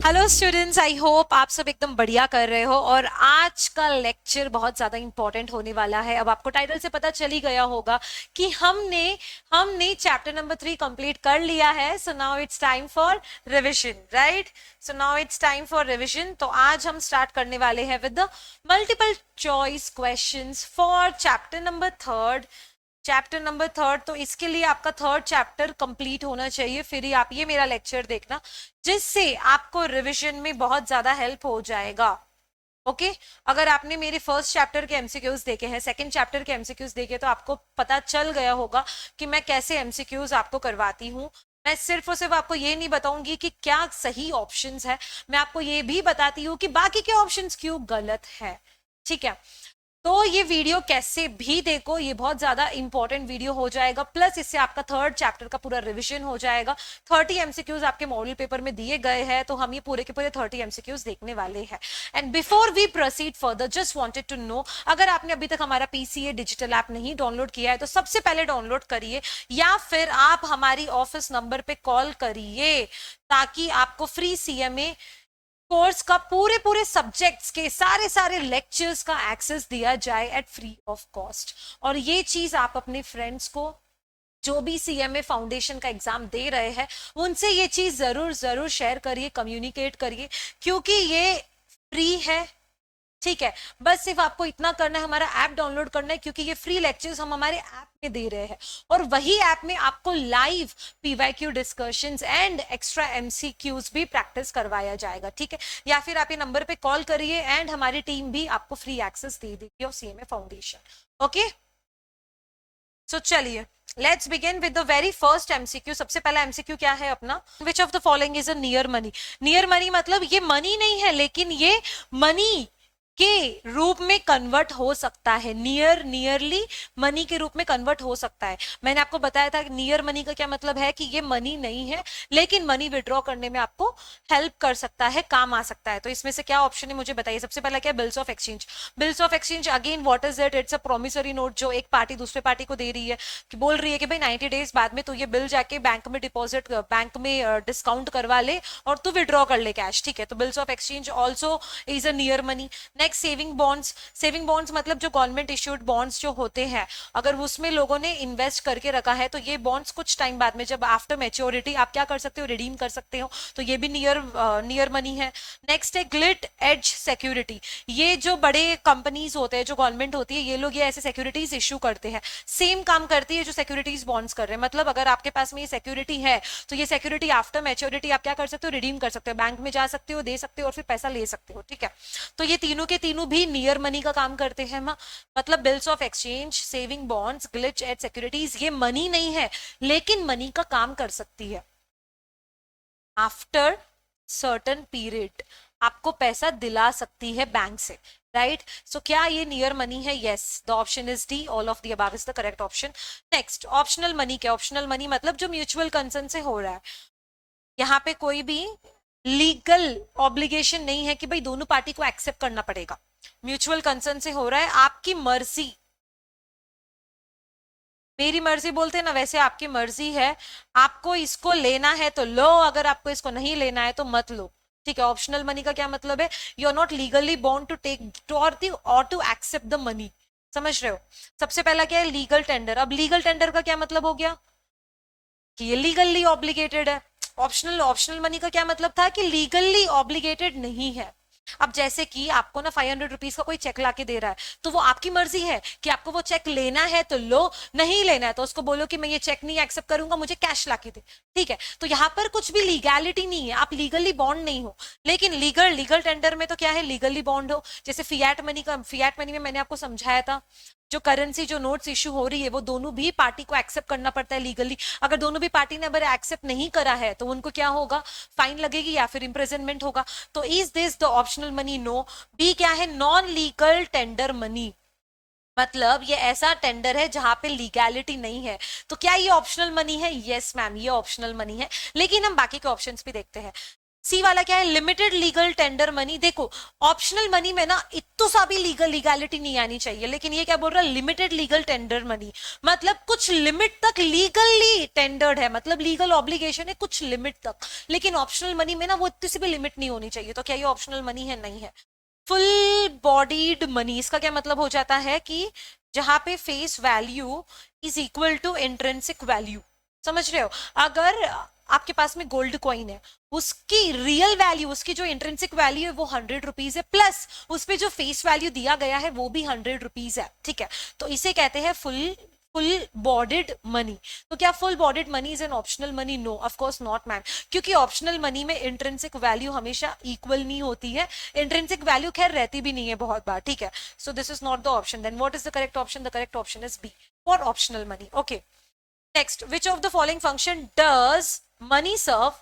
Hello students, I hope आप सब एकदम बढ़िया कर रहे हो। और आज का लेक्चर बहुत ज्यादा इंपॉर्टेंट होने वाला है। अब आपको टाइटल से पता चल ही गया होगा कि हमने चैप्टर नंबर 3 कंप्लीट कर लिया है। So now it's time for revision, right? So now it's time for revision. तो आज हम स्टार्ट करने वाले हैं with the multiple choice questions for chapter number third. तो इसके लिए आपका थर्ड चैप्टर कंप्लीट होना चाहिए, फिर ही आप ये मेरा लेक्चर देखना, जिससे आपको रिवीजन में बहुत ज्यादा हेल्प हो जाएगा। ओके अगर आपने मेरे फर्स्ट चैप्टर के एमसीक्यूज देखे हैं, सेकंड चैप्टर के एमसीक्यूज देखे, तो आपको पता चल गया होगा कि मैं कैसे एमसीक्यूज आपको करवाती हूँ। मैं सिर्फ और सिर्फ आपको ये नहीं बताऊंगी कि क्या सही ऑप्शंस है, मैं आपको ये भी बताती हूँ कि बाकी के ऑप्शंस क्यों गलत है। ठीक है, तो ये वीडियो कैसे भी देखो, ये बहुत ज्यादा इंपॉर्टेंट वीडियो हो जाएगा। प्लस इससे आपका थर्ड चैप्टर का पूरा रिवीजन हो जाएगा। 30 एमसीक्यूज आपके मॉडल पेपर में दिए गए हैं, तो हम ये पूरे के पूरे 30 एमसीक्यूज देखने वाले हैं। And before we proceed further, just wanted to know, अगर आपने अभी तक हमारा पीसीए डिजिटल ऐप नहीं डाउनलोड किया है तो सबसे पहले डाउनलोड करिए, या फिर आप हमारी ऑफिस नंबर पे कॉल करिए, ताकि आपको फ्री सीएमए कोर्स का पूरे पूरे सब्जेक्ट्स के सारे सारे लेक्चर्स का एक्सेस दिया जाए एट फ्री ऑफ कॉस्ट। और ये चीज आप अपने फ्रेंड्स को, जो भी सीएमए फाउंडेशन का एग्जाम दे रहे हैं, उनसे ये चीज जरूर जरूर शेयर करिए, कम्युनिकेट करिए, क्योंकि ये फ्री है। ठीक है, बस सिर्फ आपको इतना करना है, हमारा ऐप डाउनलोड करना है, क्योंकि ये फ्री लेक्चर्स हम हमारे ऐप में दे रहे हैं। और वही ऐप में आपको live PYQ discussions and extra MCQs भी प्रैक्टिस करवाया जाएगा। ठीक है, या फिर आप ये नंबर पे कॉल करिए एंड हमारी टीम भी आपको फ्री एक्सेस दे देगी ऑफ सीएमए फाउंडेशन। ओके, सो चलिए let's begin with the very first MCQ. सबसे पहला एमसीक्यू क्या है अपना? विच of the following is a near money? Near money मतलब ये मनी नहीं है, लेकिन ये मनी के रूप में कन्वर्ट हो सकता है। नियरली मनी के रूप में कन्वर्ट हो सकता है। मैंने आपको बताया था कि नियर मनी का क्या मतलब है, कि ये मनी नहीं है, लेकिन मनी विड्रॉ करने में आपको हेल्प कर सकता है, काम आ सकता है। तो इसमें से क्या ऑप्शन है मुझे बताइए। सबसे पहला क्या है? Bills of exchange. Bills of exchange again what is it? It's a promissory note जो एक पार्टी दूसरे पार्टी को दे रही है, कि बोल रही है कि भाई 90 डेज बाद में तू ये बिल जाके बैंक में डिपॉजिट, बैंक में डिस्काउंट करवा ले और तू विड्रॉ कर ले कैश। ठीक है, तो bills of exchange also is a near money. Next saving bonds. Saving bonds मतलब जो गवर्नमेंट इश्यूड बॉन्ड्स जो होते हैं, अगर उसमें लोगों ने इन्वेस्ट करके रखा है, तो ये बॉन्ड्स कुछ टाइम बाद में जब आफ्टर मैच्योरिटी आप क्या कर सकते हो? रिडीम कर सकते हो, तो ये भी नियर मनी है। नेक्स्ट है गिल्ट एज सिक्योरिटी। ये जो बड़े कंपनीज होते हैं, जो गवर्नमेंट होती है, ये लोग ये ऐसे सिक्योरिटीज इश्यू करते हैं, सेम काम करती है जो सिक्योरिटीज बॉन्ड्स कर रहे हैं। मतलब अगर आपके पास में ये सिक्योरिटी है, तो ये सिक्योरिटी आफ्टर मैच्योरिटी आप क्या कर सकते हो? रिडीम कर सकते हो, बैंक में जा सकते हो, दे सकते हो और फिर पैसा ले सकते हो। ठीक है, तो ये तीनों के तीनों भी नियर मनी का काम करते हैं। मतलब bills of exchange, saving bonds, glitch add securities, ये मनी नहीं है, लेकिन मनी का काम कर सकती है। आफ्टर सर्टन पीरियड आपको पैसा दिला सकती है बैंक से, राइट? सो क्या ये नियर मनी है? Yes, the option is D, all of the above is the correct option. Next, optional money. क्या ऑप्शनल मनी मतलब? जो म्यूचुअल कंसर्न से हो रहा है, यहाँ पे कोई भी लीगल ऑब्लिगेशन नहीं है कि भाई दोनों पार्टी को एक्सेप्ट करना पड़ेगा। म्यूचुअल कंसर्न से हो रहा है, आपकी मर्जी, मेरी मर्जी बोलते हैं ना, वैसे आपकी मर्जी है। आपको इसको लेना है तो लो, अगर आपको इसको नहीं लेना है तो मत लो। ठीक है, ऑप्शनल मनी का क्या मतलब है? You are not legally bound to take और टू एक्सेप्ट द मनी। समझ रहे हो? सबसे पहला क्या है? Legal tender. अब लीगल टेंडर का क्या मतलब हो गया? कि ये लीगली ऑब्लिगेटेड है। ऑप्शनल मनी का क्या मतलब था? कि लीगली ऑब्लिगेटेड नहीं है। अब जैसे कि आपको ना 500 रुपीज का कोई चेक लाके दे रहा है, तो वो आपकी मर्जी है कि आपको वो चेक लेना है तो लो, नहीं लेना है तो उसको बोलो कि मैं ये चेक नहीं एक्सेप्ट करूंगा, मुझे कैश लाके दे। ठीक है, तो यहाँ पर कुछ भी लीगैलिटी नहीं है, आप लीगली बॉन्ड नहीं हो। लेकिन लीगल टेंडर में तो क्या है? लीगली बॉन्ड हो। जैसे फियाट मनी में मैंने आपको समझाया था, जो करेंसी, जो नोट्स इश्यू हो रही है, वो दोनों भी पार्टी को एक्सेप्ट करना पड़ता है लीगली। अगर दोनों भी पार्टी ने अगर एक्सेप्ट नहीं करा है, तो उनको क्या होगा? फाइन लगेगी या फिर इंप्रिजनमेंट होगा। तो is this the optional money? No. B क्या है? Non legal tender money. मतलब ये ऐसा टेंडर है जहां पे लीगैलिटी नहीं है। तो क्या ये ऑप्शनल मनी है? यस मैम, ये ऑप्शनल मनी है। लेकिन हम बाकी के ऑप्शंस भी देखते हैं। सी वाला क्या है, लिमिटेड लीगल टेंडर मनी। देखो ऑप्शनल मनी में ना इतो सा भी लीगैलिटी नहीं आनी चाहिए, लेकिन ये क्या बोल रहा है, लिमिटेड लीगल टेंडर मनी, मतलब कुछ लिमिट तक लीगली टेंडर्ड है, मतलब लीगल ऑब्लिगेशन है कुछ लिमिट तक। लेकिन ऑप्शनल मनी में ना वो इतनी सी भी लिमिट नहीं होनी चाहिए। तो क्या ये ऑप्शनल मनी है? नहीं है। फुल बॉडीड मनी, इसका क्या मतलब हो जाता है कि जहां पे face value is equal to intrinsic value. समझ रहे हो? अगर आपके पास में गोल्ड कॉइन है, उसकी रियल वैल्यू, उसकी जो इंट्रिंसिक वैल्यू है वो 100 रुपीज है, प्लस उस पे जो फेस वैल्यू दिया गया है वो भी 100 रुपीज है। ठीक है, तो इसे कहते हैं फुल फुल बॉडीड मनी। तो क्या full bodied money is an optional money? No, of course not ma'am, क्योंकि ऑप्शनल मनी में इंट्रिंसिक वैल्यू हमेशा इक्वल नहीं होती है। इंट्रिंसिक वैल्यू खैर रहती भी नहीं है बहुत बार। ठीक है, so this is not the option. Then what is the correct option? The correct option is B for optional money. Okay, next, which of the following function does money serve?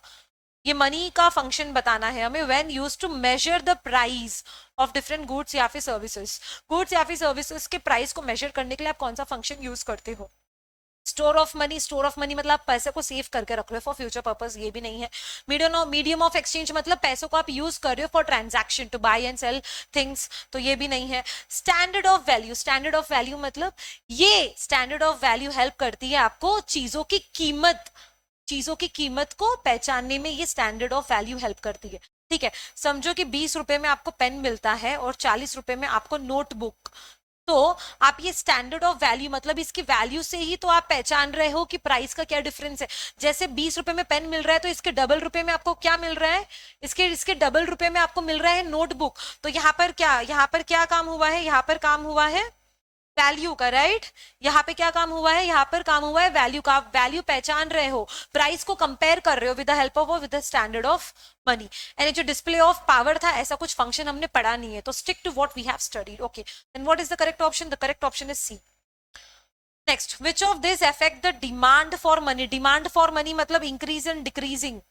ये मनी का function बताना है हमें। When used to measure the price of different goods या फिर services, goods या फिर services के प्राइस को मेजर करने के लिए आप कौन सा फंक्शन यूज करते हो? Store of money, store of money मतलब आप पैसे को सेव करके रख रहे हो फॉर फ्यूचर पर्पस, ये भी नहीं है। मीडियम ऑफ एक्सचेंज मतलब पैसों को आप यूज कर रहे हो for transaction, to buy and sell things, तो ये भी नहीं है। Standard of value, standard of value मतलब ये स्टैंडर्ड ऑफ वैल्यू हेल्प करती है आपको चीजों की कीमत, चीजों की कीमत को पहचानने में ये स्टैंडर्ड ऑफ वैल्यू हेल्प करती है। ठीक है, समझो कि 20 रुपए में आपको पेन मिलता है और 40 रुपए में आपको नोटबुक, तो आप ये स्टैंडर्ड ऑफ वैल्यू मतलब इसकी वैल्यू से ही तो आप पहचान रहे हो कि प्राइस का क्या डिफरेंस है। जैसे 20 रुपए में पेन मिल रहा है तो इसके डबल रुपए में आपको क्या मिल रहा है, इसके इसके डबल रुपए में आपको मिल रहा है नोटबुक। तो यहाँ पर क्या काम हुआ है, यहाँ पर काम हुआ है वैल्यू का, राइट? यहाँ पे क्या काम हुआ है, यहाँ पर काम हुआ है वैल्यू का। आप वैल्यू पहचान रहे हो, प्राइस को कंपेयर कर रहे हो with the help of with the standard of money. And जो डिस्प्ले ऑफ पावर था, ऐसा कुछ फंक्शन हमने पढ़ा नहीं है, तो stick to what we have studied. Okay, then what is the correct option? The correct option is C. Next, which of this affect the demand for money? Demand for money मतलब increase and decreasing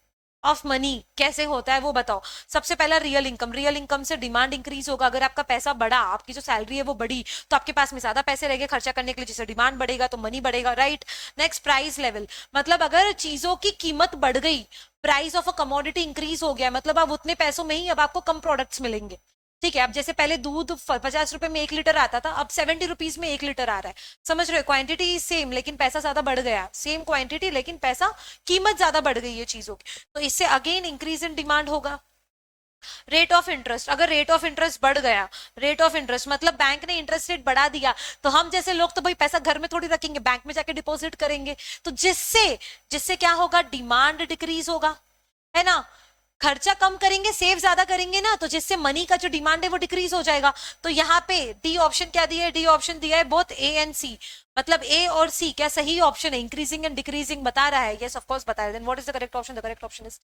of money कैसे होता है वो बताओ। सबसे पहला real income, real income से demand increase होगा। अगर आपका पैसा बढ़ा, आपकी जो सैलरी है वो बढ़ी, तो आपके पास में ज्यादा पैसे रहेंगे खर्चा करने के लिए, जिससे डिमांड बढ़ेगा तो मनी बढ़ेगा, राइट? नेक्स्ट, प्राइस लेवल मतलब अगर चीजों की कीमत बढ़ गई, price of a commodity increase हो गया, मतलब अब उतने पैसों में ही अब आपको कम प्रोडक्ट्स मिलेंगे। ठीक है, अब जैसे पहले दूध 50 रुपए में 1 लीटर आता था, अब 70 रुपीज में 1 लीटर आ रहा है। समझ रहे हो? क्वांटिटी सेम लेकिन पैसा ज्यादा बढ़ गया, सेम क्वांटिटी लेकिन पैसा, कीमत ज्यादा बढ़ गई है चीजों की, तो इससे अगेन इंक्रीज इन डिमांड होगा। रेट ऑफ इंटरेस्ट, अगर रेट ऑफ इंटरेस्ट बढ़ गया, रेट ऑफ इंटरेस्ट मतलब बैंक ने इंटरेस्ट रेट बढ़ा दिया, तो हम जैसे लोग तो भाई पैसा घर में थोड़ी रखेंगे, बैंक में जाके डिपॉजिट करेंगे, तो जिससे जिससे क्या होगा, डिमांड डिक्रीज होगा, है ना? खर्चा कम करेंगे, सेव ज्यादा करेंगे ना, तो जिससे मनी का जो डिमांड है वो डिक्रीज हो जाएगा। तो यहाँ पे डी ऑप्शन क्या दिया है? डी ऑप्शन दिया है बोथ ए एंड सी, मतलब ए और सी क्या सही ऑप्शन है? इंक्रीजिंग एंड डिक्रीजिंग बता रहा है, यस ऑफ कोर्स बता रहा है। Then what is the correct option? The correct option is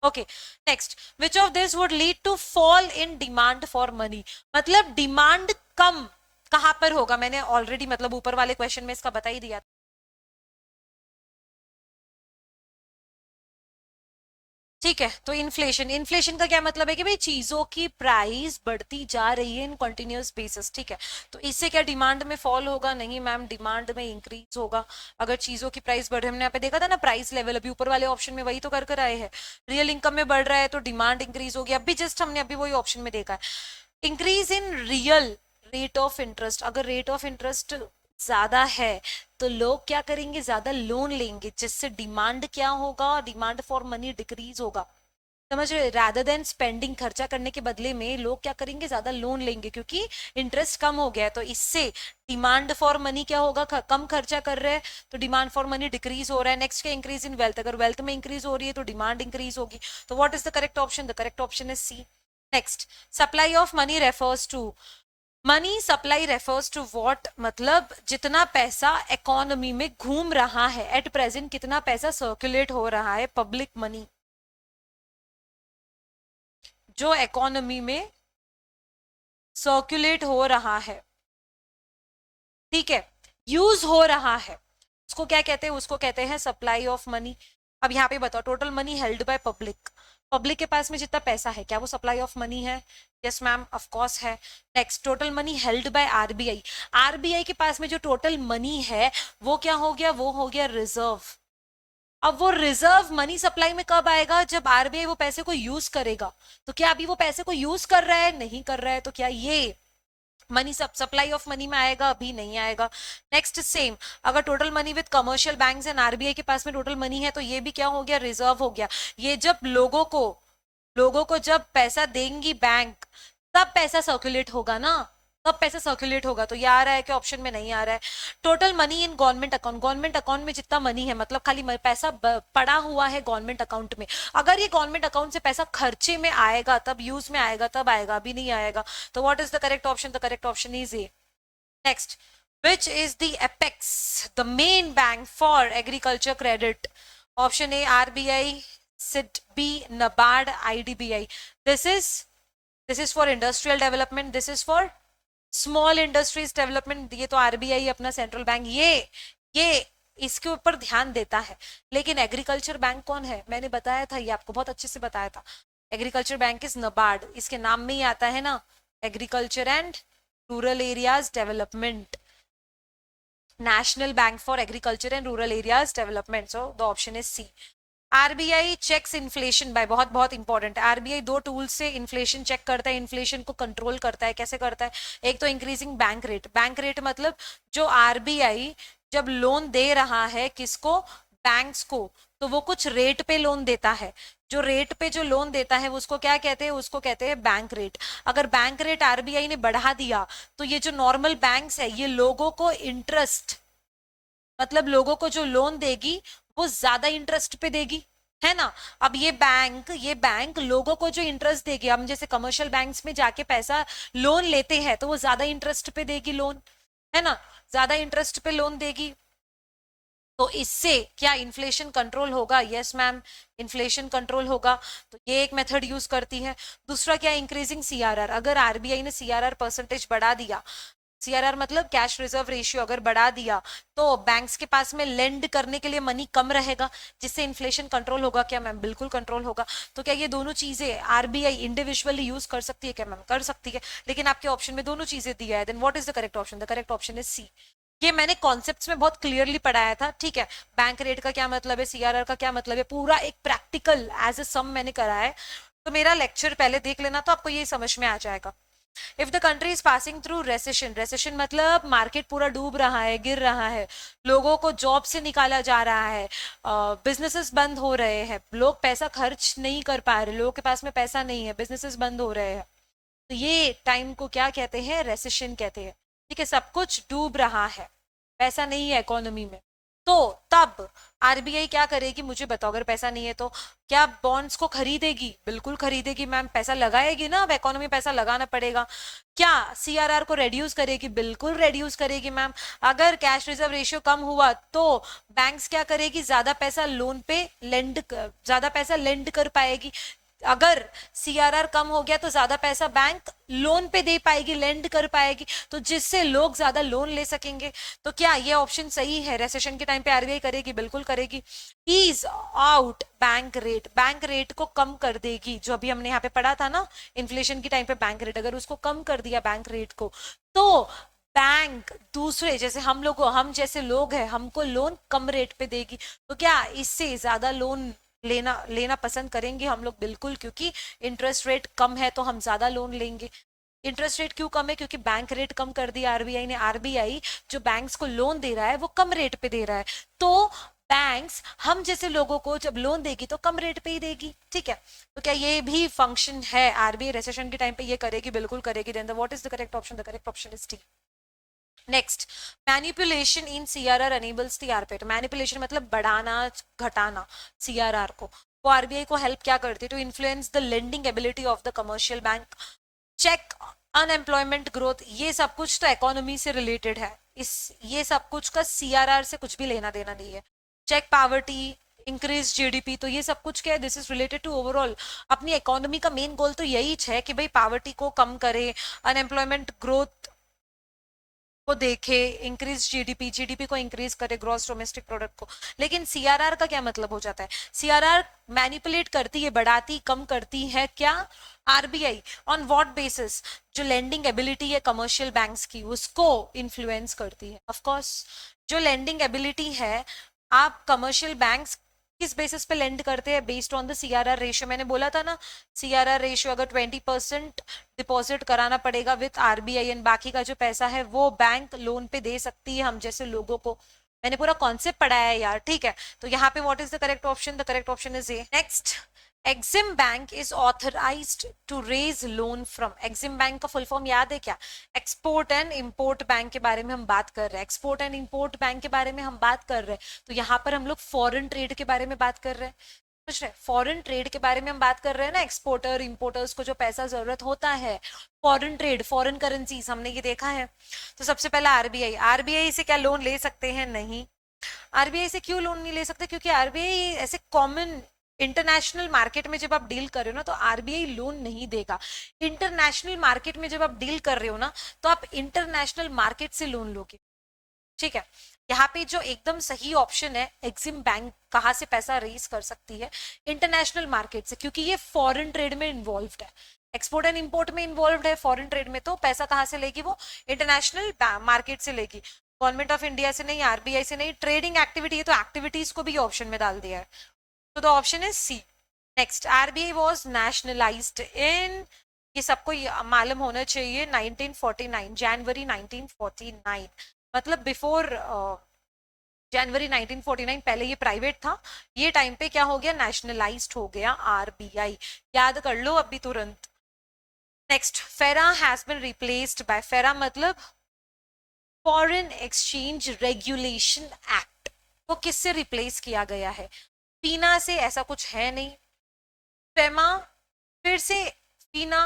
okay. Next, which of this would lead to fall in demand for money? मतलब डिमांड कम कहां पर होगा? मैंने ऑलरेडी मतलब ऊपर वाले क्वेश्चन में इसका बता ही दिया। ठीक है, तो इन्फ्लेशन, इन्फ्लेशन का क्या मतलब है कि भाई चीजों की प्राइस बढ़ती जा रही है इन कंटिन्यूअस बेसिस। ठीक है, तो इससे क्या डिमांड में फॉल होगा? नहीं मैम, डिमांड में इंक्रीज होगा। अगर चीजों की प्राइस बढ़ रही है, हमने यहाँ पे देखा था ना प्राइस लेवल, अभी ऊपर वाले ऑप्शन में वही तो कर आए हैं। रियल इनकम में बढ़ रहा है तो डिमांड इंक्रीज होगी, अभी जस्ट हमने अभी वही ऑप्शन में देखा है। Increase in real rate of interest, अगर रेट ऑफ इंटरेस्ट ज्यादा है तो लोग क्या करेंगे? ज्यादा लोन लेंगे, जिससे डिमांड क्या होगा? डिमांड फॉर मनी डिक्रीज होगा। समझ रहे? रादर देन स्पेंडिंग, खर्चा करने के बदले में लोग क्या करेंगे? ज्यादा लोन लेंगे, क्योंकि इंटरेस्ट कम हो गया है, तो इससे डिमांड फॉर मनी क्या होगा? कम खर्चा कर रहे हैं तो डिमांड फॉर मनी डिक्रीज हो रहा है। नेक्स्ट क्या? इंक्रीज इन वेल्थ, अगर वेल्थ में इंक्रीज हो रही है तो डिमांड इंक्रीज होगी। तो what is the correct option? The correct option is C. Next, supply of money refers to, money supply refers to what? मतलब जितना पैसा इकोनॉमी में घूम रहा है एट प्रेजेंट, कितना पैसा सर्कुलेट हो रहा है, पब्लिक मनी जो इकोनॉमी में सर्कुलेट हो रहा है, ठीक है, यूज हो रहा है, उसको क्या कहते हैं? उसको कहते हैं सप्लाई ऑफ मनी। अब यहाँ पे बताओ, total money held by public, public के पास में जितना पैसा है, क्या वो सप्लाई ऑफ मनी है? यस मैम, ऑफ कोर्स है। Next, total money held by RBI, RBI के पास में जो टोटल मनी है वो क्या हो गया? वो हो गया रिजर्व। अब वो रिजर्व मनी सप्लाई में कब आएगा? जब आरबीआई वो पैसे को यूज करेगा। तो क्या अभी वो पैसे को यूज कर रहा है? नहीं कर रहा है। तो क्या ये मनी सप्लाई ऑफ मनी में आएगा? अभी नहीं आएगा। नेक्स्ट सेम, अगर total money with commercial banks and RBI के पास में टोटल मनी है तो ये भी क्या हो गया? रिजर्व हो गया। ये जब लोगों को जब पैसा देंगी बैंक, तब पैसा सर्कुलेट होगा ना, तब पैसा सर्कुलेट होगा। तो ये आ रहा है कि ऑप्शन में नहीं आ रहा है। Total money in government account में जितना मनी है, मतलब खाली पैसा पड़ा हुआ है गवर्नमेंट अकाउंट में, अगर ये गवर्नमेंट अकाउंट से पैसा खर्चे में आएगा तब यूज में आएगा, तब आएगा, अभी नहीं आएगा। तो what is the correct option? The correct option is A. Next, which is the apex, the main bank for agriculture credit? Option A RBI, SID, B NABARD, IDBI. This is this is for industrial development, this is for small industries development. ये तो RBI अपना central bank, ये इसके ऊपर ध्यान देता है। लेकिन एग्रीकल्चर बैंक कौन है? मैंने बताया था, ये आपको बहुत अच्छे से बताया था। एग्रीकल्चर बैंक इज नबार्ड, इसके नाम में ही आता है ना, agriculture and rural areas development, national bank for agriculture and rural areas development. So the option is C. RBI checks inflation by, बहुत बहुत इंपॉर्टेंट, आरबीआई दो टूल से इन्फ्लेशन चेक करता है, इन्फ्लेशन को कंट्रोल करता है। कैसे करता है? एक तो increasing bank rate. Bank rate मतलब जो आरबीआई जब लोन दे रहा है किसको? बैंक्स को, तो वो कुछ रेट पे लोन देता है। जो रेट पे जो लोन देता है उसको क्या कहते हैं? उसको कहते हैं बैंक रेट। अगर बैंक रेट आरबीआई ने बढ़ा दिया तो ये जो नॉर्मल बैंक्स है ये लोगों को इंटरेस्ट, मतलब लोगों को जो लोन देगी वो ज्यादा इंटरेस्ट पे देगी, है ना। अब ये बैंक लोगों को जो इंटरेस्ट देगी, हम जैसे कमर्शियल बैंक्स में जाके पैसा लोन लेते हैं तो वो ज्यादा इंटरेस्ट पे देगी लोन, है ना, ज्यादा इंटरेस्ट पे लोन देगी। तो इससे क्या इन्फ्लेशन कंट्रोल होगा? यस मैम, इन्फ्लेशन कंट्रोल होगा। तो ये एक मेथड यूज करती है। दूसरा क्या? Increasing CRR. अगर आरबीआई ने सीआरआर परसेंटेज बढ़ा दिया, सीआरआर मतलब कैश रिजर्व रेशियो अगर बढ़ा दिया, तो बैंक्स के पास में लेंड करने के लिए मनी कम रहेगा, जिससे इन्फ्लेशन कंट्रोल होगा। क्या मैम? बिल्कुल कंट्रोल होगा। तो क्या ये दोनों चीजें आरबीआई इंडिविजुअली यूज कर सकती है? क्या मैम? कर सकती है, लेकिन आपके ऑप्शन में दोनों चीजें दिया है। Then what is the correct option? The correct option is C. ये मैंने कॉन्सेप्ट्स में बहुत क्लियरली पढ़ाया था, ठीक है। बैंक रेट का क्या मतलब है, सीआरआर का क्या मतलब है, पूरा एक प्रैक्टिकल एज ए सम मैंने करा है। तो मेरा लेक्चर पहले देख लेना तो आपको ये समझ में आ जाएगा। If the country is passing through recession, recession मतलब मार्केट पूरा डूब रहा है, गिर रहा है, लोगों को जॉब से निकाला जा रहा है, बिजनेसेस बंद हो रहे हैं, लोग पैसा खर्च नहीं कर पा रहे, लोगों के पास में पैसा नहीं है, बिजनेसेस बंद हो रहे हैं, तो ये टाइम को क्या कहते हैं? रेसेशन कहते हैं। ठीक है, सब कुछ डूब रहा है, पैसा नहीं है इकोनॉमी में, तो तब आरबीआई क्या करेगी? मुझे बताओ, अगर पैसा नहीं है तो क्या बॉन्ड्स को खरीदेगी? बिल्कुल खरीदेगी मैम, पैसा लगाएगी ना, अब इकोनॉमी पैसा लगाना पड़ेगा। क्या सीआरआर को रेड्यूस करेगी? बिल्कुल रेड्यूस करेगी मैम। अगर कैश रिजर्व रेशियो कम हुआ तो बैंक्स क्या करेगी? ज्यादा पैसा लोन पे ज्यादा पैसा लेंड कर पाएगी। अगर सीआरआर कम हो गया तो ज्यादा पैसा बैंक लोन पे दे पाएगी, लेंड कर पाएगी, तो जिससे लोग ज्यादा लोन ले सकेंगे। तो क्या ये ऑप्शन सही है? रेसेशन के टाइम पे आरबीआई करेगी? बिल्कुल करेगी। Ease out bank rate, bank rate को कम कर देगी, जो अभी हमने यहाँ पे पढ़ा था ना, इन्फ्लेशन के टाइम पे बैंक रेट, अगर उसको कम कर दिया बैंक रेट को, तो बैंक दूसरे जैसे हम जैसे लोग हैं, हमको लोन कम रेट पे देगी। तो क्या इससे ज्यादा लोन लेना लेना पसंद करेंगे हम लोग? बिल्कुल, क्योंकि इंटरेस्ट रेट कम है तो हम ज्यादा लोन लेंगे। इंटरेस्ट रेट क्यों कम है? क्योंकि बैंक रेट कम कर दिया आरबीआई ने। आरबीआई जो बैंक्स को लोन दे रहा है वो कम रेट पे दे रहा है, तो बैंक्स हम जैसे लोगों को जब लोन देगी तो कम रेट पे ही देगी। ठीक है, तो क्या ये भी फंक्शन है? आरबीआई रेसेशन के टाइम पे ये करेगी? बिल्कुल करेगी। Then what is the correct option? The correct option is D. Next, manipulation in CRR enables the आरपेट। मैनिपुलेशन मतलब बढ़ाना घटाना सीआरआर को। वो आरबीआई को हेल्प क्या करती है? To influence the lending ability of the commercial bank, check unemployment growth. ये सब कुछ तो इकोनॉमी से रिलेटेड है, ये सब कुछ का सीआरआर से कुछ भी लेना देना नहीं है। चेक पावर्टी, इंक्रीज जीडीपी, तो ये सब कुछ क्या है? This is related to overall अपनी इकोनॉमी का मेन गोल तो यही है कि भाई पावर्टी को कम करे, अनएम्प्लॉयमेंट ग्रोथ को देखे, इंक्रीज जीडीपी को इंक्रीज करे, ग्रॉस डोमेस्टिक प्रोडक्ट को। लेकिन सीआरआर का क्या मतलब हो जाता है? सीआरआर मैनिपुलेट करती है, बढ़ाती कम करती है क्या? आरबीआई। On what basis? जो लेंडिंग एबिलिटी है कमर्शियल बैंक्स की उसको इन्फ्लुएंस करती है। ऑफ कोर्स जो लेंडिंग एबिलिटी है, आप कमर्शियल बैंक्स किस बेसिस पे लेंड करते हैं? Based on the CRR ratio. मैंने बोला था ना, सीआरआर रेशियो अगर 20% डिपॉजिट कराना पड़ेगा विथ आरबीआई एंड बाकी का जो पैसा है वो बैंक लोन पे दे सकती है हम जैसे लोगों को। मैंने पूरा कॉन्सेप्ट पढ़ाया है यार, ठीक है। तो यहाँ पे what is the correct option? The correct option is A. Next, EXIM bank is authorized to raise loan from. EXIM bank का फुल फॉर्म याद है क्या? एक्सपोर्ट एंड इंपोर्ट बैंक के बारे में हम बात कर रहे हैं, एक्सपोर्ट एंड इंपोर्ट बैंक के बारे में हम बात कर रहे हैं। तो यहाँ पर हम लोग फॉरेन ट्रेड के बारे में बात कर रहे हैं, समझ रहे? फॉरेन ट्रेड के बारे में हम बात कर रहे हैं ना, एक्सपोर्टर इंपोर्टर्स को जो पैसा जरूरत होता है, फॉरेन ट्रेड, फॉरेन करेंसीज, हमने ये देखा है। तो सबसे पहला आरबीआई, आरबीआई से क्या लोन ले सकते हैं? नहीं। आरबीआई से क्यों लोन नहीं ले सकते? क्योंकि आरबीआई ऐसे कॉमन इंटरनेशनल मार्केट में जब आप डील कर रहे हो ना तो आरबीआई लोन नहीं देगा। इंटरनेशनल मार्केट में जब आप डील कर रहे हो ना तो आप इंटरनेशनल मार्केट से लोन लोगे, ठीक है। यहाँ पे जो एकदम सही ऑप्शन है, एक्सिम बैंक कहाँ से पैसा रेज कर सकती है? इंटरनेशनल मार्केट से, क्योंकि ये फॉरेन ट्रेड में इन्वॉल्व है, एक्सपोर्ट एंड इंपोर्ट में इन्वॉल्व है फॉरेन ट्रेड में। तो पैसा कहाँ से लेगी वो? इंटरनेशनल मार्केट से लेगी, गवर्नमेंट ऑफ इंडिया से नहीं, आरबीआई से नहीं। ट्रेडिंग एक्टिविटी है तो एक्टिविटीज को भी ऑप्शन में डाल दिया है, तो the option is C. Next, RBI was nationalized in, ये सबको मालूम होना चाहिए, 1949, जनवरी 1949। मतलब बिफोर जनवरी 1949, पहले ये प्राइवेट था, ये टाइम पे क्या हो गया? नेशनलाइज्ड हो गया आरबीआई। याद कर लो अभी तुरंत। नेक्स्ट, फेरा हैज बीन रिप्लेस्ड बाय, फेरा मतलब फॉरेन एक्सचेंज रेगुलेशन एक्ट, वो किससे रिप्लेस किया गया है? फीना से, ऐसा कुछ है नहीं। फेमा, फिर से फीना,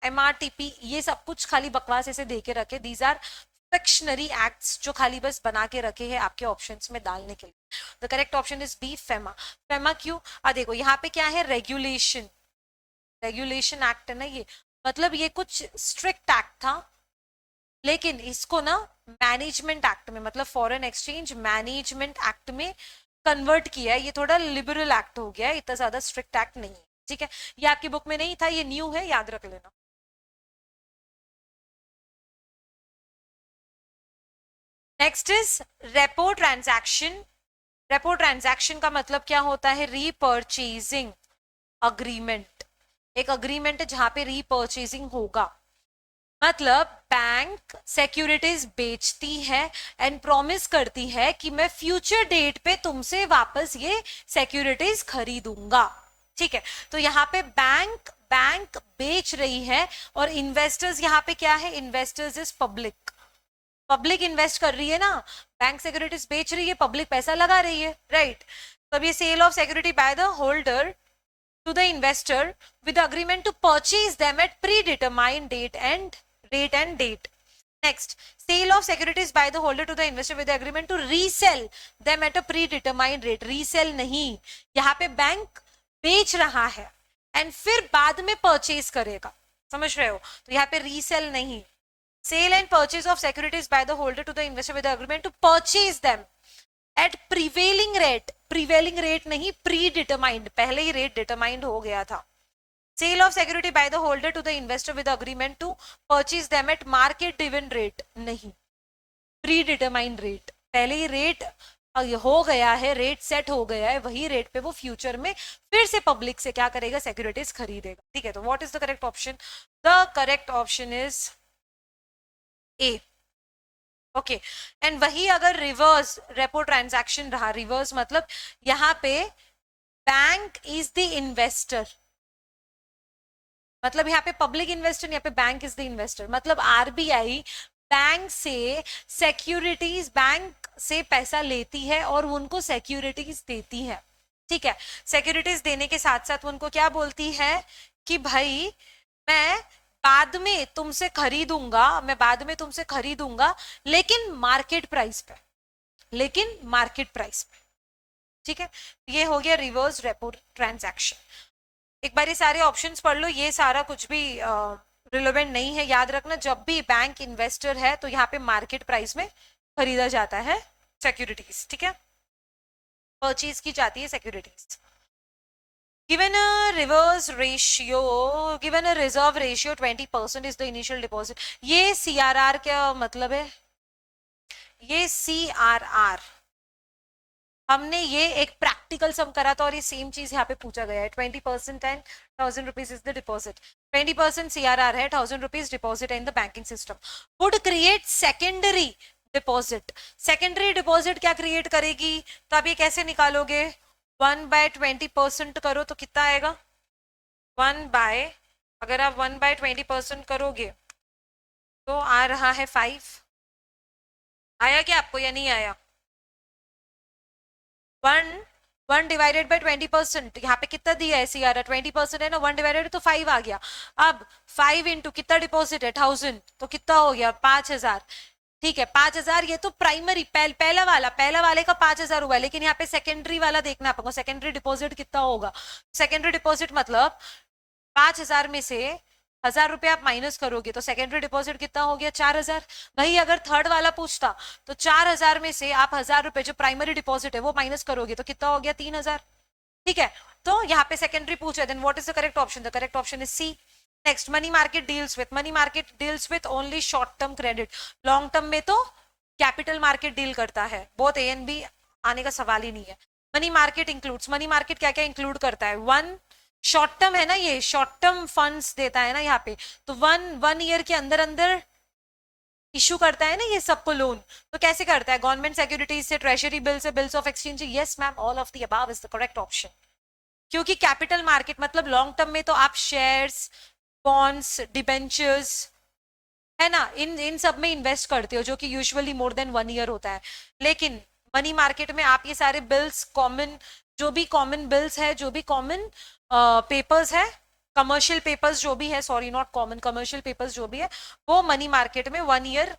एमआरटीपी, ये सब कुछ खाली बकवास ऐसे दे के रखे, दीज आर फिक्शनरी एक्ट्स जो खाली बस बना के रखे हैं आपके ऑप्शंस में डालने के लिए। The correct option is B, FEMA. FEMA क्यों? देखो यहाँ पे क्या है? रेगुलेशन, रेगुलेशन एक्ट है ना ये, मतलब ये कुछ स्ट्रिक्ट एक्ट था, लेकिन इसको ना मैनेजमेंट एक्ट में, मतलब फॉरेन एक्सचेंज मैनेजमेंट एक्ट में कन्वर्ट किया है। ये थोड़ा लिबरल एक्ट हो गया है, इतना ज्यादा स्ट्रिक्ट एक्ट नहीं है, ठीक है। ये आपकी बुक में नहीं था, ये न्यू है, याद रख लेना। Next is repo transaction. Repo transaction का मतलब क्या होता है? रीपर्चेजिंग अग्रीमेंट, एक अग्रीमेंट है जहां पे रीपर्चेजिंग होगा। मतलब बैंक सिक्योरिटीज बेचती है एंड प्रॉमिस करती है कि मैं फ्यूचर डेट पे तुमसे वापस ये सिक्योरिटीज खरीदूंगा, ठीक है। तो यहाँ पे बैंक बैंक बेच रही है और इन्वेस्टर्स यहाँ पे क्या है? Investors is public, public invest कर रही है ना, बैंक सिक्योरिटीज बेच रही है, पब्लिक पैसा लगा रही है, राइट। तब ये sale of security by the holder to the investor with the agreement to purchase them at predetermined date and rate and date. Next, sale of securities by the holder to the investor with the agreement to resell them at a predetermined rate. Resell नहीं, यहाँ पे bank बेच रहा है and फिर बाद में purchase करेगा, समझ रहे हो? तो यहाँ पे रीसेल नहीं, sale and purchase of securities by the holder to the investor with the agreement to purchase them at prevailing rate, prevailing rate नहीं, प्री डिटरमाइंड, पहले ही रेट डिटरमाइंड हो गया था। Sale of security by the holder to the investor with agreement to purchase them at market driven rate नहीं, predetermined rate, पहले ही rate हो गया है, रेट सेट हो गया है, वही रेट पे वो फ्यूचर में फिर से पब्लिक से क्या करेगा? सिक्योरिटीज खरीदेगा, ठीक है। तो what is the correct option? The correct option is A, okay. And वही अगर रिवर्स रेपो ट्रांजैक्शन रहा, रिवर्स मतलब यहाँ पे बैंक इज द इन्वेस्टर, मतलब यहाँ पे पब्लिक इन्वेस्टर, यहाँ पे बैंक इज द इन्वेस्टर, मतलब आरबीआई बैंक से सिक्योरिटीज, बैंक से पैसा लेती है और उनको सिक्योरिटीज देती है, ठीक है। सिक्योरिटीज देने के साथ साथ उनको क्या बोलती है कि भाई मैं बाद में तुमसे खरीदूंगा, मैं बाद में तुमसे खरीदूंगा लेकिन मार्केट प्राइस पे, लेकिन मार्केट प्राइस पे, ठीक है। ये हो गया रिवर्स रेपो ट्रांजैक्शन। एक बार ये सारे ऑप्शंस पढ़ लो, ये सारा कुछ भी रिलेवेंट नहीं है, याद रखना जब भी बैंक इन्वेस्टर है तो यहाँ पे मार्केट प्राइस में खरीदा जाता है सिक्योरिटीज, ठीक है, परचेज की जाती है securities. Given a reverse ratio, given a reserve ratio 20% is the initial deposit. ये CRR क्या मतलब है? ये CRR हमने ये एक प्रैक्टिकल सम करा था और ये सेम चीज यहाँ पे पूछा गया है. 20% and 1000 rupees is the deposit. 20% CRR है, 1000 rupees deposit in the banking system. Would create secondary deposit. Secondary deposit क्या क्रिएट करेगी? तो आप ये कैसे निकालोगे? 1/20% करो तो कितना आएगा? 1 बाय, अगर आप 1/20% करोगे तो आ रहा है 5. आया क्या आपको या नहीं आया? 1 डिवाइडेड बाई 20%, यहाँ पे कितना दिया है CRR? 20% है ना, 1 डिवाइडेड तो 5 आ गया. अब 5 इंटू कितना डिपॉजिट है? 1000, तो कितना हो गया? 5000. ठीक है, 5000. ये तो प्राइमरी पहला वाले का 5000 हुआ है, लेकिन यहाँ पे सेकेंडरी वाला देखना आपको. सेकेंडरी डिपॉजिट कितना होगा? सेकेंडरी डिपॉजिट मतलब 5000 में से 1000 रुपये आप माइनस करोगे तो सेकेंडरी डिपॉजिट कितना हो गया? 4000. वही अगर थर्ड वाला पूछता तो 4000 में से आप 1000 रुपये जो प्राइमरी डिपॉजिट है वो माइनस करोगे तो कितना हो गया? 3000. ठीक है, तो यहाँ पे सेकेंडरी पूछा, then what is the correct option? The correct option is C. Next, money market deals with only short term credit. Long term में तो कैपिटल मार्केट डील करता है. बोथ ए एंड बी आने का सवाल ही नहीं है. Money market includes, money market क्या क्या इंक्लूड करता है? वन, शॉर्ट टर्म है ना, ये शॉर्ट टर्म फंड्स देता है ना यहाँ पे, तो वन ईयर के अंदर अंदर इशू करता है ना ये सबको लोन. तो कैसे करता है? गवर्नमेंट सिक्योरिटीज से, ट्रेजरी बिल से, bills of exchange. Yes ma'am, all of the above is the correct option. क्योंकि कैपिटल मार्केट मतलब लॉन्ग टर्म में तो आप शेयर्स, बॉन्ड्स, डिबेंचर्स, है ना, इन सब में इन्वेस्ट करते हो, जो कि यूजुअली मोर देन 1 ईयर होता है. लेकिन मनी मार्केट में आप ये सारे बिल्स, कॉमन जो भी कॉमन बिल्स है, जो भी कॉमन पेपर्स है, कमर्शियल पेपर्स जो भी है, sorry not common, commercial papers जो भी है, वो मनी मार्केट में 1 ईयर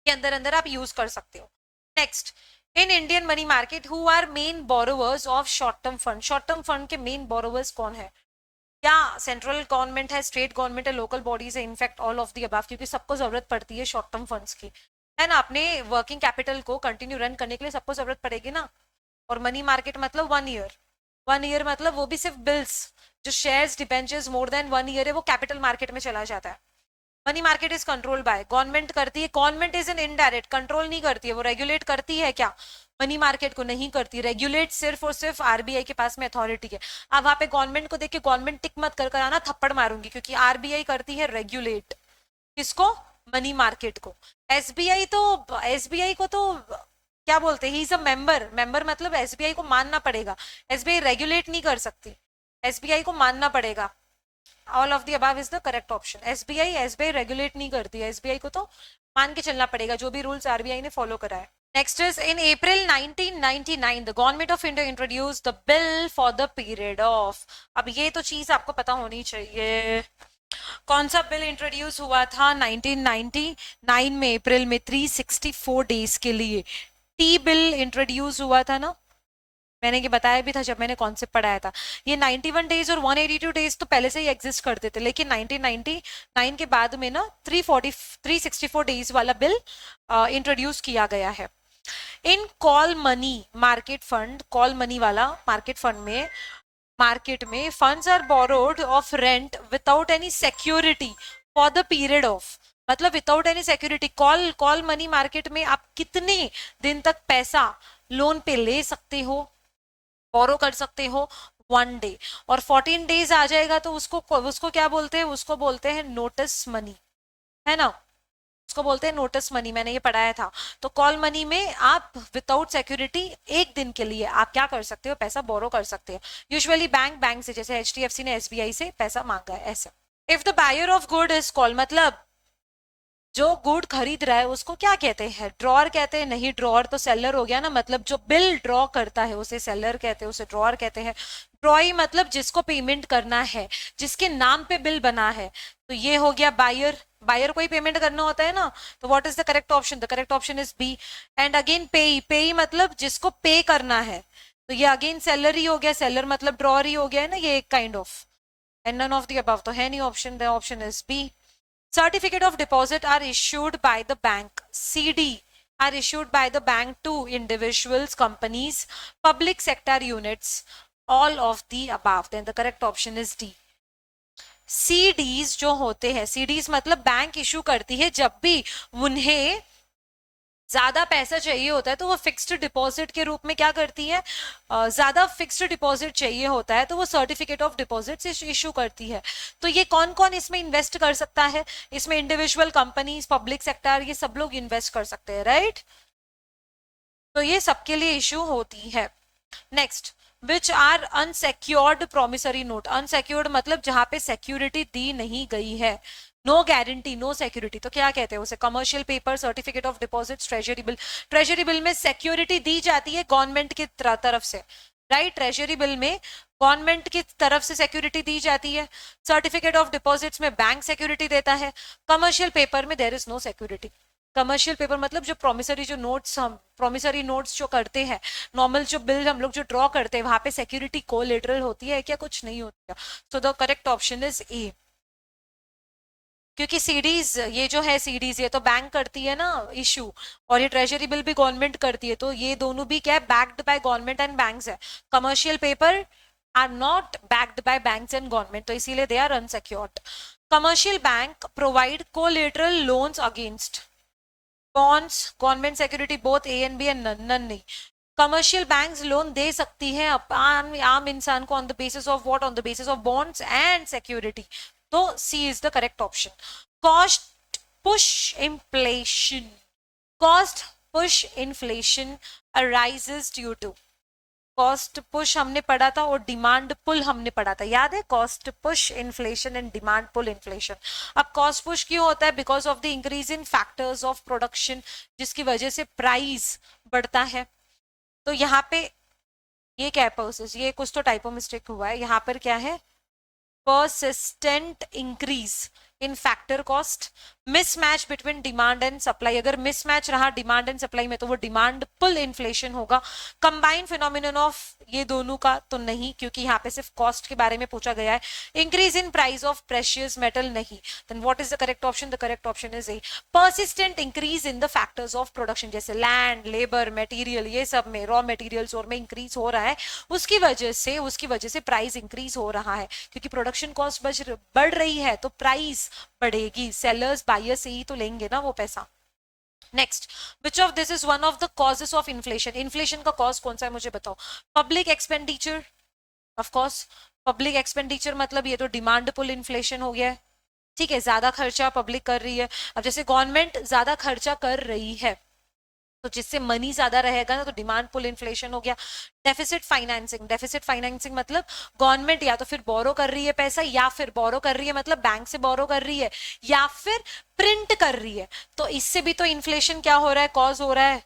के अंदर अंदर आप यूज कर सकते हो. Next, in Indian money market who are main borrowers of short term fund. Short term fund के मेन बोरोवर्स कौन है? क्या सेंट्रल गवर्नमेंट है, स्टेट गवर्नमेंट है, लोकल बॉडीज है? In fact all of the above, क्योंकि सबको जरूरत पड़ती है शॉर्ट टर्म फंड्स की, है ना. अपने वर्किंग कैपिटल को कंटिन्यू रन करने के लिए सबको जरूरत पड़ेगी ना. और मनी मार्केट मतलब 1 ईयर. 1 ईयर मतलब वो भी सिर्फ बिल्स, जो shares, debentures more than 1 year है वो कैपिटल मार्केट में चला जाता है. Money market is control by, government करती है. Government is an indirect, control नहीं करती है, वो रेगुलेट करती है क्या? मनी मार्केट को नहीं करती. रेगुलेट सिर्फ और सिर्फ आरबीआई के पास में अथॉरिटी है. अब वहां पे गवर्नमेंट को देख के गवर्नमेंट टिक मत कर आना, थप्पड़ मारूंगी, क्योंकि आरबीआई करती है रेगुलेट. किसको? मनी मार्केट को. एसबीआई को तो क्या बोलते हैं, he is a member. Member मतलब एसबीआई को मानना पड़ेगा. एसबीआई रेगुलेट नहीं कर सकती, एसबीआई को मानना पड़ेगा. All of the above is the correct option. SBI regulate नहीं करती है, एसबीआई को तो मान के चलना पड़ेगा जो भी रूल्स आरबीआई ने फॉलो करा है. Next is, in April 1999 the government of India introduce the bill for the period of. अब ये तो चीज आपको पता होनी चाहिए. कौन सा बिल इंट्रोड्यूस हुआ था 1999 में अप्रैल में? 364 डेज के लिए टी बिल इंट्रोड्यूस हुआ था ना. मैंने ये बताया भी था जब मैंने कॉन्सेप्ट पढ़ाया था. ये 91 डेज और 182 डेज तो पहले से ही एग्जिस्ट करते थे, लेकिन 1999 के बाद में ना 364 डेज वाला बिल इंट्रोड्यूस किया गया है. In call money market fund, call money वाला मार्केट फंड में, मार्केट में funds are borrowed of rent without any security for the period of, मतलब without any security. Call money market में आप कितने दिन तक पैसा लोन पे ले सकते हो, बोरो कर सकते हो? 1 डे. और 14 डेज आ जाएगा तो उसको क्या बोलते हैं? उसको बोलते हैं नोटिस मनी, है ना, उसको बोलते हैं नोटिस मनी. मैंने ये पढ़ाया था. तो कॉल मनी में आप विदाउट सिक्योरिटी 1 दिन के लिए आप क्या कर सकते हो? पैसा बोरो कर सकते हो. यूजुअली बैंक से, जैसे एचडीएफसी ने एसबीआई से पैसा मांगा है, ऐसा. If the buyer of good is call, मतलब जो गुड खरीद रहा है उसको क्या कहते हैं? ड्रॉअर कहते हैं. नहीं, ड्रॉअर तो सेलर हो गया ना, मतलब जो बिल ड्रॉ करता है उसे सेलर कहते हैं, उसे ड्रॉअर कहते हैं. ड्रॉई मतलब जिसको पेमेंट करना है, जिसके नाम पे बिल बना है, तो ये हो गया बायर. बायर को ही पेमेंट करना होता है ना. तो what is the correct option? The correct option is B. And again payee मतलब जिसको पे करना है, तो ये अगेन सेलर ही हो गया. सेलर मतलब ड्रॉअर ही हो गया है ना, ये एक kind of. And none of the above तो है नहीं option. The option is B. Certificate of deposit are issued by the bank. CD are issued by the bank to individuals, companies, public sector units. All of the above. Then the correct option is D. CDs जो होते हैं, CDs मतलब bank issue करती है जब भी उन्हें ज्यादा पैसा चाहिए होता है तो वो फिक्स्ड डिपॉजिट के रूप में क्या करती है, ज्यादा फिक्स्ड डिपॉजिट चाहिए होता है तो वो सर्टिफिकेट ऑफ डिपॉजिट इशू करती है। तो ये कौन कौन इसमें इन्वेस्ट कर सकता है, इसमें इंडिविजुअल कंपनीज, पब्लिक सेक्टर, ये सब लोग इन्वेस्ट कर सकते हैं, राइट। तो ये सबके लिए इशू होती है। Next, which are unsecured promissory note. Unsecured मतलब जहां पे सिक्योरिटी दी नहीं गई है, नो गारंटी, नो सिक्योरिटी, तो क्या कहते हैं उसे, commercial paper, certificate of deposit, treasury bill. Treasury bill में सिक्योरिटी दी जाती है गवर्नमेंट की तरफ से, राइट। ट्रेजरी बिल में गवर्नमेंट की तरफ से सिक्योरिटी दी जाती है। सर्टिफिकेट ऑफ डिपॉजिट्स में बैंक सिक्योरिटी देता है। कमर्शियल पेपर में there is no security. Commercial paper मतलब जो प्रोमिसरी, जो नोट्स हम प्रोमिसरी नोट्स जो करते हैं, नॉर्मल जो बिल हम लोग जो ड्रॉ करते हैं, वहां पे सिक्योरिटी कोलेटरल होती है क्या, कुछ नहीं होती है। So the correct option is ए। क्योंकि सीडीज, ये जो है सीडीज, ये तो बैंक करती है ना इशू, और ये ट्रेजरी बिल भी गवर्नमेंट करती है, तो ये दोनों भी क्या है, backed by government and banks है। Commercial paper are not backed by banks and government, तो इसीलिए they are unsecured. Commercial bank provide collateral loans against bonds, government security, both A and B and none, none नहीं। Commercial banks loan दे सकती हैं आम इंसान को on the basis of what, on the basis of bonds and security. तो C is the correct option. Cost push inflation, cost push inflation arises due to, cost push हमने पढ़ा था और डिमांड पुल हमने पढ़ा था, याद है, cost push inflation and demand pull inflation. अब कॉस्ट पुश क्यों होता है, because of the increase in factors of production, जिसकी वजह से प्राइस बढ़ता है। तो यहाँ पे ये क्या है, पर्सिस, ये कुछ तो टाइपो मिस्टेक हुआ है, यहाँ पर क्या है, persistent increase in factor cost, mismatch between demand and supply। अगर mismatch रहा डिमांड एंड सप्लाई में तो वो डिमांड पुल इन्फ्लेशन होगा। कंबाइंड फिनोमिनन ऑफ ये दोनों का तो नहीं, क्योंकि यहाँ पे सिर्फ कॉस्ट के बारे में पूछा गया है। Increase in price of precious metal नहीं। Then what is the correct option, the correct option is A. Persistent increase in the factors of production, जैसे लैंड, लेबर, मटेरियल, ये सब में रॉ मटेरियल्स और में इंक्रीज हो रहा है, उसकी वजह से प्राइस इंक्रीज हो रहा है, क्योंकि प्रोडक्शन कॉस्ट बढ़ रही है तो प्राइस बढ़ेगी, सेलर्स बायर से ही तो लेंगे ना वो पैसा। Next, which of this is one of the causes of inflation. Inflation का कॉज कौन सा है मुझे बताओ। Public expenditure, of course public expenditure मतलब ये तो डिमांड पुल इन्फ्लेशन हो गया है, ठीक है, ज्यादा खर्चा पब्लिक कर रही है। अब जैसे गवर्नमेंट ज्यादा खर्चा कर रही है तो जिससे मनी ज्यादा रहेगा ना, तो डिमांड पुल इन्फ्लेशन हो गया। डेफिसिट फाइनेंसिंग, डेफिसिट फाइनेंसिंग मतलब गवर्नमेंट या तो फिर बोरो कर रही है पैसा, या फिर बोरो कर रही है मतलब बैंक से बोरो कर रही है, या फिर प्रिंट कर रही है, तो इससे भी तो इन्फ्लेशन क्या हो रहा है, कॉज हो रहा है।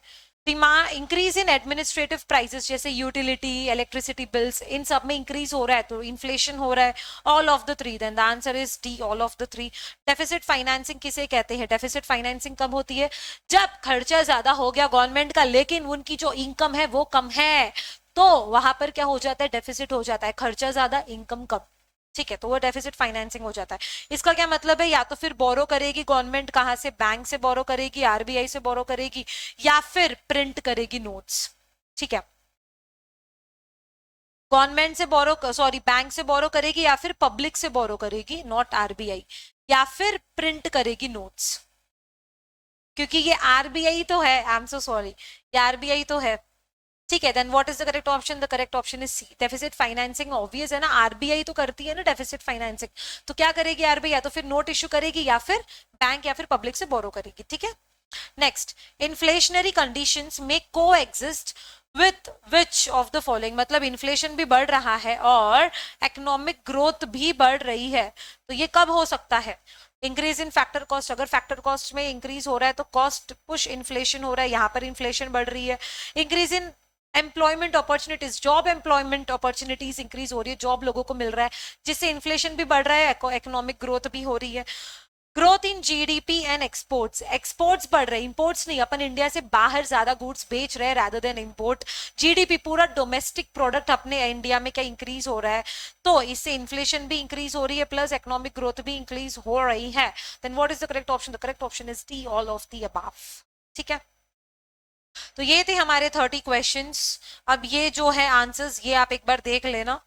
Demand increase in administrative prices, जैसे यूटिलिटी, इलेक्ट्रिसिटी बिल्स, इन सब में इंक्रीज हो रहा है तो इन्फ्लेशन हो रहा है। All of the three, then the answer is D, all of the three. Deficit financing किसे कहते हैं, डेफिसिट फाइनेंसिंग कब होती है, जब खर्चा ज्यादा हो गया गवर्नमेंट का लेकिन उनकी जो इनकम है वो कम है, तो वहां पर क्या हो जाता है, डेफिसिट हो जाता है, खर्चा ज्यादा इनकम कम, ठीक है, तो वो डेफिसिट फाइनेंसिंग हो जाता है। इसका क्या मतलब है, या तो फिर बोरो करेगी गवर्नमेंट, कहां से, बैंक से बोरो करेगी, आरबीआई से बोरो करेगी, या फिर प्रिंट करेगी नोट्स, ठीक है। गवर्नमेंट से बोरो, सॉरी बैंक से बोरो करेगी या फिर पब्लिक से बोरो करेगी, नॉट आरबीआई, या फिर प्रिंट करेगी नोट्स, क्योंकि ये आरबीआई तो है, आई एम सो सॉरी, ये आरबीआई तो है, ठीक है। Then what is the correct option, the correct option is C, deficit financing. Obvious है ना, आरबीआई तो करती है ना डेफिसिट फाइनेंसिंग, तो क्या करेगी आरबीआई, या तो फिर नोट इश्यू करेगी या फिर बैंक या फिर पब्लिक से बोरो करेगी, ठीक है। नेक्स्ट, इन्फ्लेशनरी कंडीशंस में को exist with which of the following, मतलब इन्फ्लेशन भी बढ़ रहा है और इकोनॉमिक ग्रोथ भी बढ़ रही है, तो ये कब हो सकता है, इंक्रीज इन फैक्टर कॉस्ट, अगर फैक्टर कॉस्ट में इंक्रीज हो रहा है तो कॉस्ट पुश इन्फ्लेशन हो रहा है, यहाँ पर इन्फ्लेशन बढ़ रही है। Increase in employment opportunities, job employment opportunities increase हो रही है, जॉब लोगों को मिल रहा है, जिससे इन्फ्लेशन भी बढ़ रहा है, इकोनॉमिक ग्रोथ भी हो रही है। Growth in GDP and exports, exports बढ़ रहे हैं, इंपोर्ट्स नहीं, अपन इंडिया से बाहर ज्यादा गुड्स बेच रहे हैं रादर देन इंपोर्ट। जीडीपी पूरा डोमेस्टिक प्रोडक्ट अपने इंडिया में क्या इंक्रीज हो रहा है, तो इससे इन्फ्लेशन भी इंक्रीज हो रही है प्लस इकोनॉमिक ग्रोथ भी इंक्रीज हो रही है। Then what is the correct option, the correct option is D, all of the above, ठीक है। तो ये थे हमारे 30 क्वेश्चंस। अब ये जो है आंसर्स, ये आप एक बार देख लेना,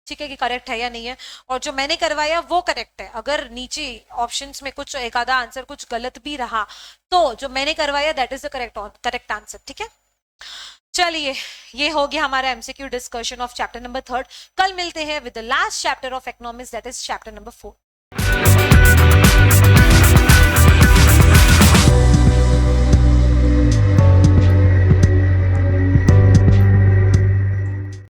ठीक है, कि करेक्ट है या नहीं है, और जो मैंने करवाया वो करेक्ट है। अगर नीचे ऑप्शंस में कुछ एक आधा आंसर कुछ गलत भी रहा तो जो मैंने करवाया that is the correct answer. ठीक है, चलिए ये हो गया हमारा MCQ discussion of chapter number 3। कल मिलते हैं with the last chapter of economics that is chapter number 4।